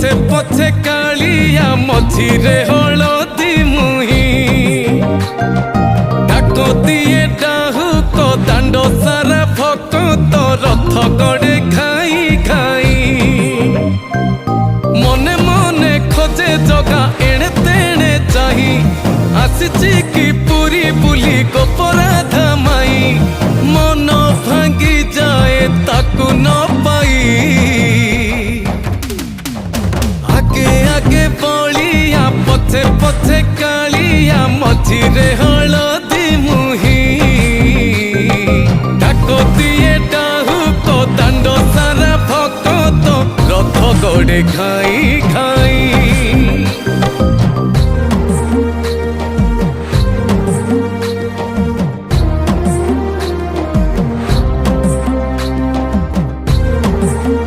पछे पछे कालिया मझिरे हलदी मुही डाको दिए डाहुक दांड सारा भक्त रथ गड़े खाई खाई मने मने खोजे जगा एणे तेणे चाही आसिची कि पुरी बुली गोपराधा माई मन भांगी जाए ताकू न पाई आगे आगे बलिया पछे पछे कालिया मझिरे हलदी मुही डाको दिए डाहुक दांड सारा भक्त रथ गड़े खाई खाई।